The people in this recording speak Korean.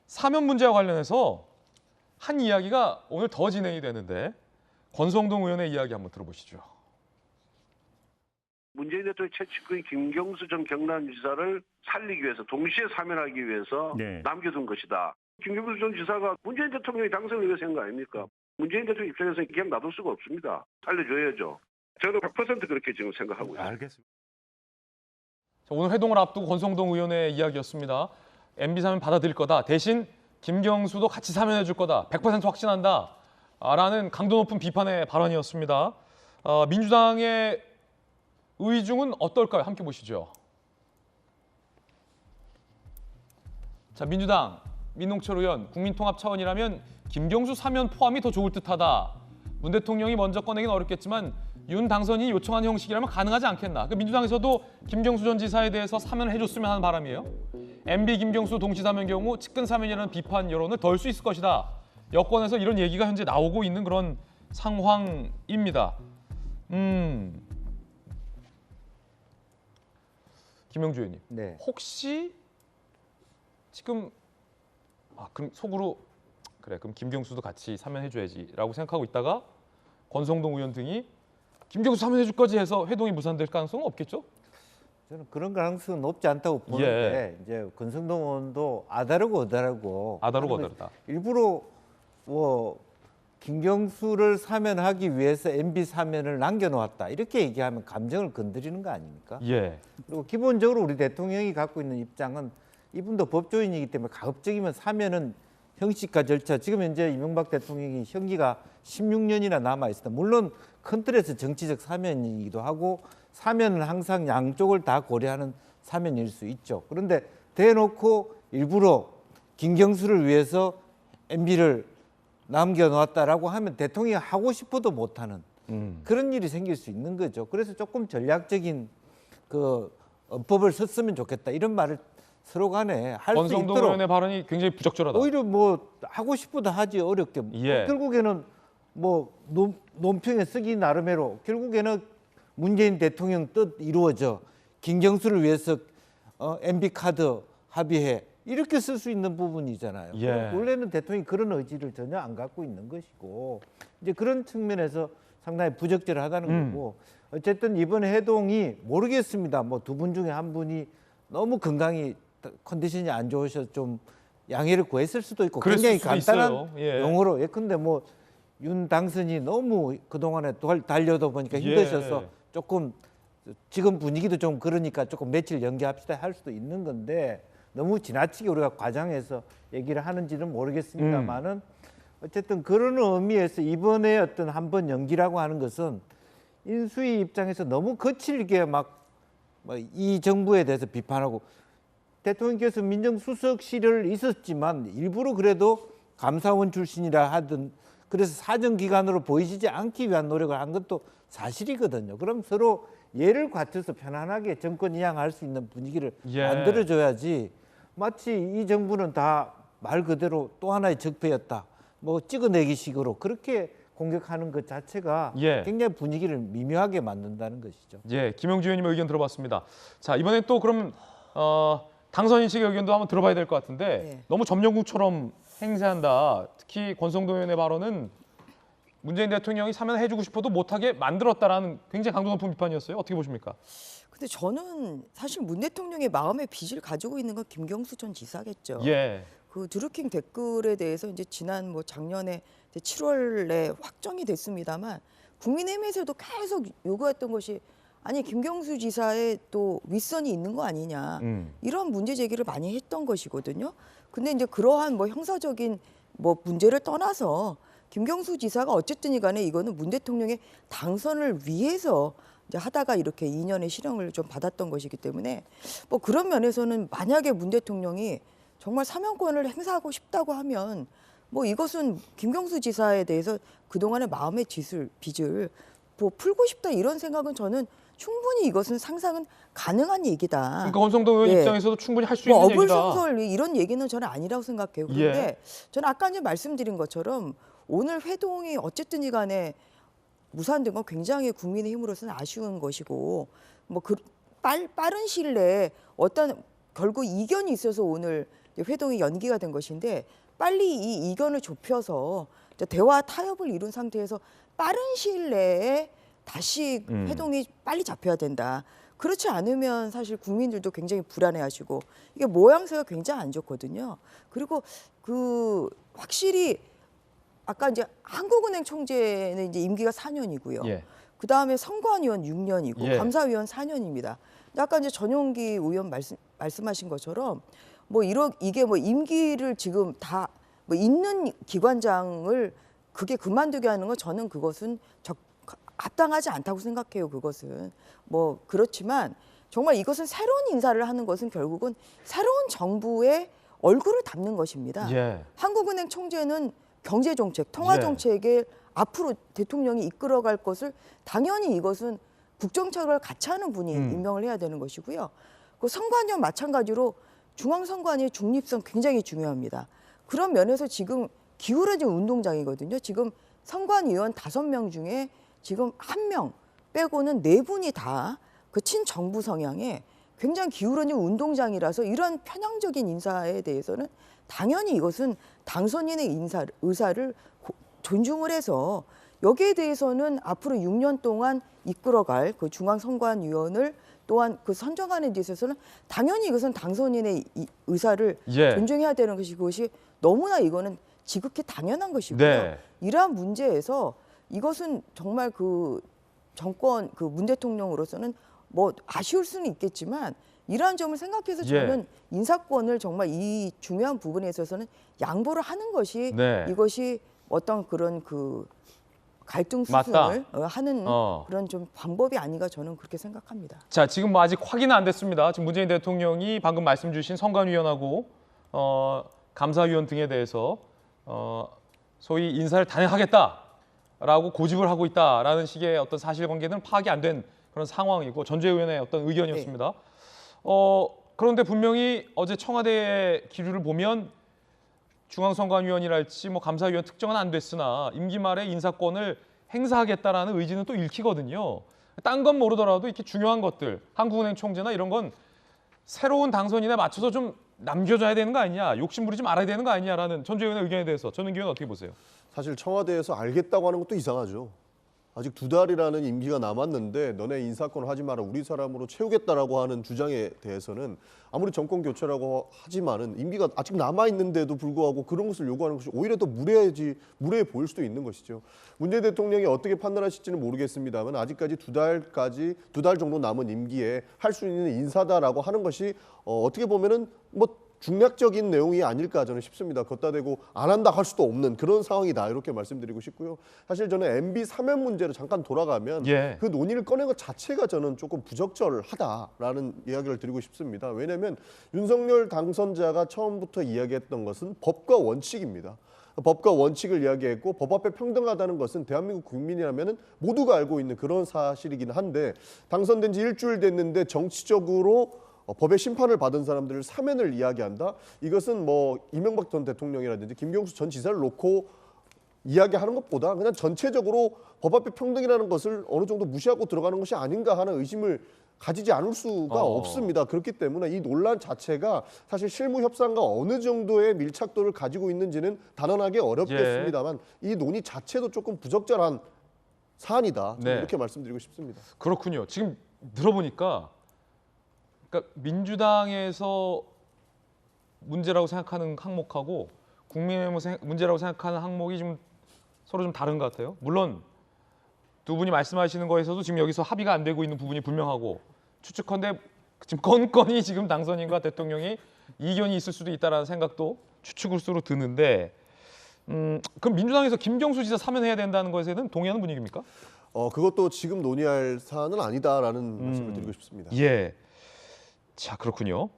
사면 문제와 관련해서 한 이야기가 오늘 더 진행이 되는데 권성동 의원의 이야기 한번 들어보시죠. 문재인 대통령 최측근 김경수 전 경남지사를 살리기 위해서 동시에 사면하기 위해서 남겨둔 것이다. 김경수 전 지사가 문재인 대통령이 당선을 위해서 한 거 아닙니까? 문재인 대통령 입장에서는 그냥 놔둘 수가 없습니다. 살려줘야죠. 저는 100% 그렇게 지금 생각하고 있습니다. 알겠습니다. 자, 오늘 회동을 앞두고 권성동 의원의 이야기였습니다. MB 사면 받아들일 거다. 대신 김경수도 같이 사면해 줄 거다. 100% 확신한다. 라는 강도 높은 비판의 발언이었습니다. 민주당의 의중은 어떨까요? 함께 보시죠. 자, 민주당 민홍철 의원, 국민통합 차원이라면 김경수 사면 포함이 더 좋을 듯하다. 문 대통령이 먼저 꺼내긴 어렵겠지만 윤 당선인이 요청한 형식이라면 가능하지 않겠나. 민주당에서도 김경수 전 지사에 대해서 사면을 해줬으면 하는 바람이에요. MB 김경수 동시 사면 경우 측근 사면이라는 비판 여론을 덜 수 있을 것이다. 여권에서 이런 얘기가 현재 나오고 있는 그런 상황입니다. 김영주 의원님, 네. 혹시 지금 그럼 속으로 그래 그럼 김경수도 같이 사면해줘야지라고 생각하고 있다가 권성동 의원 등이 김경수 사면해줄 거지 해서 회동이 무산될 가능성은 없겠죠? 저는 그런 가능성은 높지 않다고 보는데 이제 권성동 의원도 아다르고 어다르다. 일부러 뭐 김경수를 사면하기 위해서 MB 사면을 남겨놓았다 이렇게 얘기하면 감정을 건드리는 거 아닙니까? 예. 그리고 기본적으로 우리 대통령이 갖고 있는 입장은 이분도 법조인이기 때문에 가급적이면 사면은 형식과 절차, 지금 현재 이명박 대통령이 형기가 16년이나 남아 있습니다. 물론 큰 틀에서 정치적 사면이기도 하고 사면은 항상 양쪽을 다 고려하는 사면일 수 있죠. 그런데 대놓고 일부러 김경수를 위해서 MB를 남겨놓았다라고 하면 대통령이 하고 싶어도 못하는 그런 일이 생길 수 있는 거죠. 그래서 조금 전략적인 그 법을 썼으면 좋겠다 이런 말을 서로 간에 할 수 있도록. 권성동 의원의 발언이 굉장히 부적절하다. 오히려 뭐 하고 싶어도 하지 어렵게. 결국에는 뭐 논평에 쓰기 나름대로 결국에는 문재인 대통령 뜻 이루어져 김경수를 위해서 MB 카드 합의해 이렇게 쓸 수 있는 부분이잖아요. 원래는 대통령이 그런 의지를 전혀 안 갖고 있는 것이고 이제 그런 측면에서 상당히 부적절하다는 거고 어쨌든 이번 회동이 모르겠습니다. 뭐 두 분 중에 한 분이 너무 건강이 컨디션이 안 좋으셔서 좀 양해를 구했을 수도 있고 굉장히 간단한 용어로 예컨대 뭐 윤 당선이 너무 그동안에 달려다 보니까 힘드셔서 조금 지금 분위기도 좀 그러니까 조금 며칠 연기합시다 할 수도 있는 건데 너무 지나치게 우리가 과장해서 얘기를 하는지는 모르겠습니다만은 어쨌든 그런 의미에서 이번에 어떤 한 번 연기라고 하는 것은 인수위 입장에서 너무 거칠게 막 이 정부에 대해서 비판하고 대통령께서 민정수석실을 있었지만 일부러 그래도 감사원 출신이라 하든 그래서 사정기관으로 보이지 않기 위한 노력을 한 것도 사실이거든요. 그럼 서로 예를 갖춰서 편안하게 정권 이양할 수 있는 분위기를 만들어줘야지 마치 이 정부는 다 말 그대로 또 하나의 적폐였다. 뭐 찍어내기식으로 그렇게 공격하는 것 자체가 굉장히 분위기를 미묘하게 만든다는 것이죠. 김영주 의원님의 의견 들어봤습니다. 자, 이번엔 또 그럼 당선인 측의 의견도 한번 들어봐야 될 것 같은데 너무 점령국처럼 행세한다. 특히 권성동 의원의 발언은 문재인 대통령이 사면해주고 싶어도 못하게 만들었다라는 굉장히 강도 높은 비판이었어요. 어떻게 보십니까? 근데 저는 사실 문 대통령의 마음의 빚을 가지고 있는 건 김경수 전 지사겠죠. 그 드루킹 댓글에 대해서 이제 지난 뭐 작년에 7월에 확정이 됐습니다만 국민의힘에서도 계속 요구했던 것이 아니 김경수 지사의 또 윗선이 있는 거 아니냐 이런 문제 제기를 많이 했던 것이거든요. 근데 이제 그러한 뭐 형사적인 뭐 문제를 떠나서 김경수 지사가 어쨌든 간에 이거는 문 대통령의 당선을 위해서 이제 하다가 이렇게 2년의 실형을 좀 받았던 것이기 때문에 뭐 그런 면에서는 만약에 문 대통령이 정말 사면권을 행사하고 싶다고 하면 뭐 이것은 김경수 지사에 대해서 그동안의 마음의 빚을 뭐 풀고 싶다 이런 생각은 저는 충분히 이것은 상상은 가능한 얘기다. 그러니까 권성동 의원 입장에서도 충분히 할 수 있는 얘기다. 어불성설 이런 얘기는 저는 아니라고 생각해요. 그런데 저는 아까 이제 말씀드린 것처럼 오늘 회동이 어쨌든 간에 무산된 건 굉장히 국민의힘으로서는 아쉬운 것이고 뭐 빠른 시일 내에 어떤 결국 이견이 있어서 오늘 회동이 연기가 된 것인데 빨리 이 이견을 좁혀서 대화 타협을 이룬 상태에서 빠른 시일 내에 다시 회동이 빨리 잡혀야 된다. 그렇지 않으면 사실 국민들도 굉장히 불안해하시고 이게 모양새가 굉장히 안 좋거든요. 그리고 그 확실히 아까 이제 한국은행 총재는 이제 임기가 4년이고요. 예. 그 다음에 선관위원 6년이고 예. 감사위원 4년입니다. 아까 이제 전용기 의원 말씀하신 것처럼 뭐 이게 뭐 임기를 지금 다 뭐 있는 기관장을 그게 그만두게 하는 건 저는 그것은 합당하지 않다고 생각해요. 그것은 뭐 그렇지만 정말 이것은 새로운 인사를 하는 것은 결국은 새로운 정부의 얼굴을 담는 것입니다. 예. 한국은행 총재는 경제정책, 통화정책에 앞으로 대통령이 이끌어갈 것을 당연히 이것은 국정책을 같이 하는 분이 임명을 해야 되는 것이고요. 그 선관위원 마찬가지로 중앙선관위의 중립성 굉장히 중요합니다. 그런 면에서 지금 기울어진 운동장이거든요. 지금 선관위원 5명 중에 지금 1명 빼고는 4분이 다 그 친정부 성향에 굉장히 기울어진 운동장이라서 이런 편향적인 인사에 대해서는 당연히 이것은 당선인의 의사를 존중을 해서 여기에 대해서는 앞으로 6년 동안 이끌어갈 그 중앙선관위원을 또한 그 선정하는 데 있어서는 당연히 이것은 당선인의 의사를 존중해야 되는 것이 그것이 너무나 이거는 지극히 당연한 것이고요. 네. 이러한 문제에서 이것은 정말 그 정권 그 문 대통령으로서는 뭐 아쉬울 수는 있겠지만 이러한 점을 생각해서 저는 인사권을 정말 이 중요한 부분에 있어서는 양보를 하는 것이 이것이 어떤 그런 그 갈등 수순을 하는 그런 좀 방법이 아닌가 저는 그렇게 생각합니다. 자, 지금 뭐 아직 확인은 안 됐습니다. 지금 문재인 대통령이 방금 말씀 주신 선관위원하고 감사위원 등에 대해서 소위 인사를 단행하겠다라고 고집을 하고 있다라는 식의 어떤 사실관계는 파악이 안 된 그런 상황이고 전주혜 의원의 어떤 의견이었습니다. 그런데 분명히 어제 청와대의 기류를 보면 중앙선관위원이랄지 뭐 감사위원 특정은 안 됐으나 임기 말에 인사권을 행사하겠다라는 의지는 또 읽히거든요. 딴 건 모르더라도 이렇게 중요한 것들, 한국은행 총재나 이런 건 새로운 당선인에 맞춰서 좀 남겨줘야 되는 거 아니냐, 욕심부리지 말아야 되는 거 아니냐라는 전주혜 의원의 의견에 대해서 전은기 의원 어떻게 보세요? 사실 청와대에서 알겠다고 하는 것도 이상하죠. 아직 2달이라는 임기가 남았는데 너네 인사권 하지 마라, 우리 사람으로 채우겠다라고 하는 주장에 대해서는 아무리 정권 교체라고 하지만은 임기가 아직 남아 있는데도 불구하고 그런 것을 요구하는 것이 오히려 더 무례해 보일 수도 있는 것이죠. 문재인 대통령이 어떻게 판단하실지는 모르겠습니다만 아직까지 2달 정도 남은 임기에 할 수 있는 인사다라고 하는 것이 어떻게 보면은 뭐 중략적인 내용이 아닐까 저는 싶습니다. 걷다 대고 안 한다 할 수도 없는 그런 상황이다 이렇게 말씀드리고 싶고요. 사실 저는 MB 사면 문제로 잠깐 돌아가면 그 논의를 꺼낸 것 자체가 저는 조금 부적절하다라는 이야기를 드리고 싶습니다. 왜냐하면 윤석열 당선자가 처음부터 이야기했던 것은 법과 원칙입니다. 법과 원칙을 이야기했고 법 앞에 평등하다는 것은 대한민국 국민이라면 모두가 알고 있는 그런 사실이긴 한데 당선된 지 일주일 됐는데 정치적으로 법의 심판을 받은 사람들을 사면을 이야기한다? 이것은 뭐 이명박 전 대통령이라든지 김경수 전 지사를 놓고 이야기하는 것보다 그냥 전체적으로 법 앞에 평등이라는 것을 어느 정도 무시하고 들어가는 것이 아닌가 하는 의심을 가지지 않을 수가 없습니다. 그렇기 때문에 이 논란 자체가 사실 실무 협상과 어느 정도의 밀착도를 가지고 있는지는 단언하기 어렵겠습니다만 이 논의 자체도 조금 부적절한 사안이다. 이렇게 말씀드리고 싶습니다. 그렇군요. 지금 들어보니까 그러니까 민주당에서 문제라고 생각하는 항목하고 국민의힘 문제라고 생각하는 항목이 좀 서로 좀 다른 것 같아요. 물론 두 분이 말씀하시는 거에서도 지금 여기서 합의가 안 되고 있는 부분이 분명하고 추측컨대 지금 건건이 지금 당선인과 대통령이 이견이 있을 수도 있다라는 생각도 추측으로 드는데 그럼 민주당에서 김경수 지사 사면해야 된다는 것에는 동의하는 분위기입니까? 그것도 지금 논의할 사안은 아니다라는 말씀을 드리고 싶습니다. 예. 자, 그렇군요.